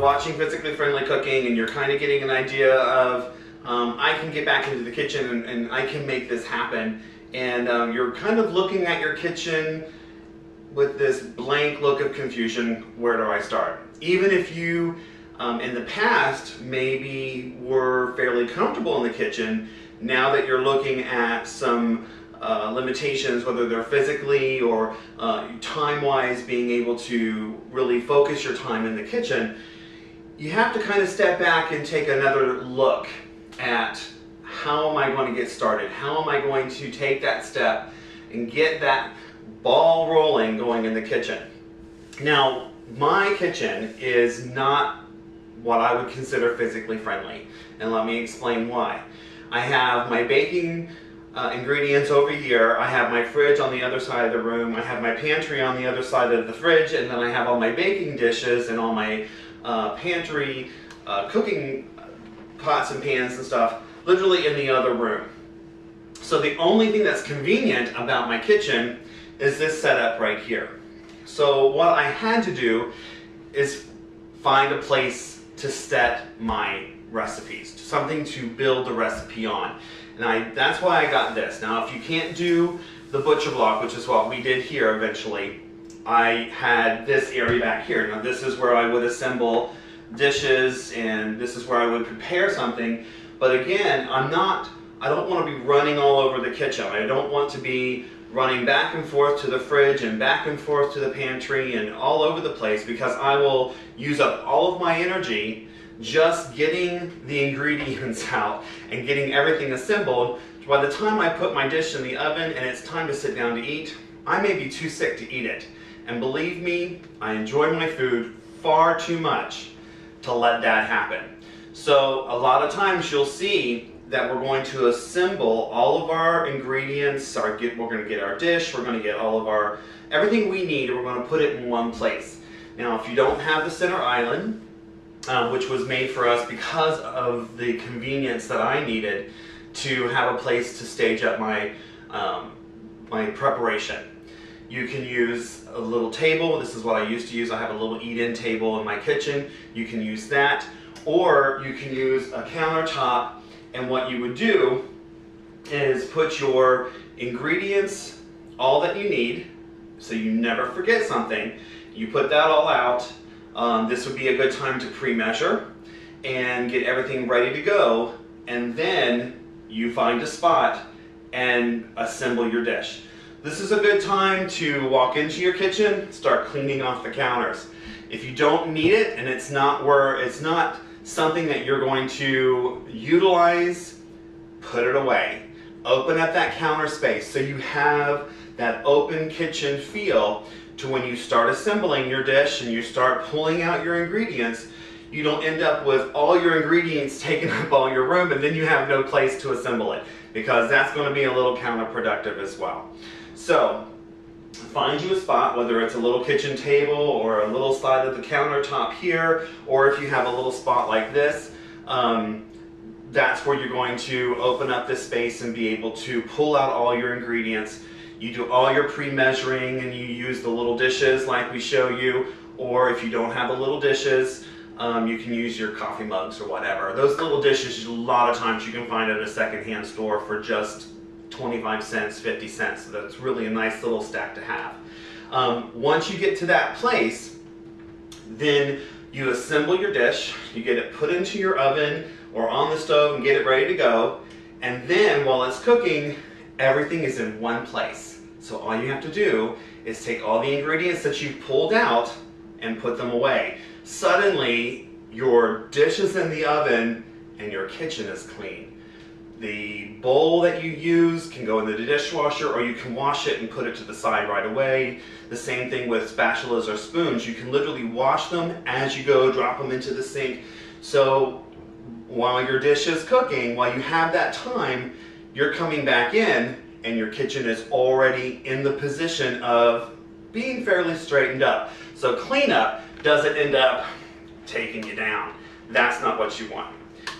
watching Physically Friendly Cooking and you're kind of getting an idea of I can get back into the kitchen and I can make this happen, and you're kind of looking at your kitchen with this blank look of confusion, where do I start? Even if you in the past maybe were fairly comfortable in the kitchen, now that you're looking at some limitations, whether they're physically or time-wise, being able to really focus your time in the kitchen, you have to kind of step back and take another look at how am I going to get started? How am I going to take that step and get that ball rolling going in the kitchen? Now, my kitchen is not what I would consider physically friendly, and let me explain why. I have my baking ingredients over here, I have my fridge on the other side of the room, I have my pantry on the other side of the fridge, and then I have all my baking dishes and all my pantry cooking pots and pans and stuff literally in the other room. So the only thing that's convenient about my kitchen is this setup right here. So what I had to do is find a place to set my recipes, something to build the recipe on. And that's why I got this. Now, if you can't do the butcher block, which is what we did here eventually, I had this area back here. Now, this is where I would assemble dishes, and this is where I would prepare something. But again, I don't want to be running all over the kitchen. I don't want to be running back and forth to the fridge and back and forth to the pantry and all over the place, because I will use up all of my energy just getting the ingredients out and getting everything assembled. By the time I put my dish in the oven and it's time to sit down to eat, I may be too sick to eat it. And believe me, I enjoy my food far too much to let that happen. So a lot of times you'll see that we're going to assemble all of our ingredients, we're going to get our dish, we're going to get all of everything we need, and we're going to put it in one place. Now, if you don't have the center island, which was made for us because of the convenience that I needed to have a place to stage up my preparation. You can use a little table. This is what I used to use. I have a little eat-in table in my kitchen. You can use that, or you can use a countertop, and what you would do is put your ingredients, all that you need, so you never forget something. You put that all out. This would be a good time to pre-measure and get everything ready to go, and then you find a spot and assemble your dish. This is a good time to walk into your kitchen, start cleaning off the counters. If you don't need it and it's not something that you're going to utilize, put it away. Open up that counter space so you have that open kitchen feel to when you start assembling your dish and you start pulling out your ingredients, you don't end up with all your ingredients taking up all your room and then you have no place to assemble it, because that's going to be a little counterproductive as well. So find you a spot, whether it's a little kitchen table or a little side of the countertop here, or if you have a little spot like this, that's where you're going to open up this space and be able to pull out all your ingredients. You do all your pre-measuring and you use the little dishes like we show you, or if you don't have the little dishes, you can use your coffee mugs or whatever. Those little dishes, a lot of times you can find at a secondhand store for just 25 cents, 50 cents. So that's really a nice little stack to have. Once you get to that place, then you assemble your dish, you get it put into your oven or on the stove and get it ready to go. And then while it's cooking, everything is in one place. So all you have to do is take all the ingredients that you've pulled out and put them away. Suddenly, your dish is in the oven and your kitchen is clean. The bowl that you use can go into the dishwasher, or you can wash it and put it to the side right away. The same thing with spatulas or spoons. You can literally wash them as you go, drop them into the sink. So while your dish is cooking, while you have that time, you're coming back in and your kitchen is already in the position of being fairly straightened up. So cleanup doesn't end up taking you down. That's not what you want.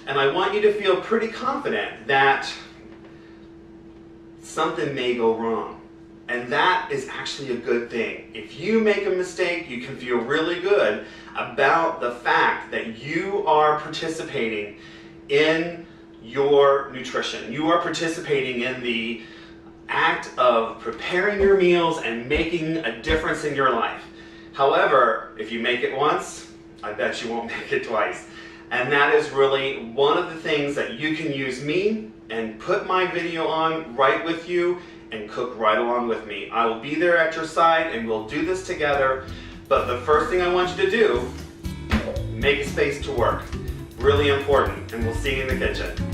And I want you to feel pretty confident that something may go wrong. And that is actually a good thing. If you make a mistake, you can feel really good about the fact that you are participating in your nutrition. You are participating in the act of preparing your meals and making a difference in your life. However, if you make it once, I bet you won't make it twice. And that is really one of the things that you can use me and put my video on right with you and cook right along with me. I will be there at your side and we'll do this together. But the first thing I want you to do, make a space to work. Really important, and we'll see you in the kitchen.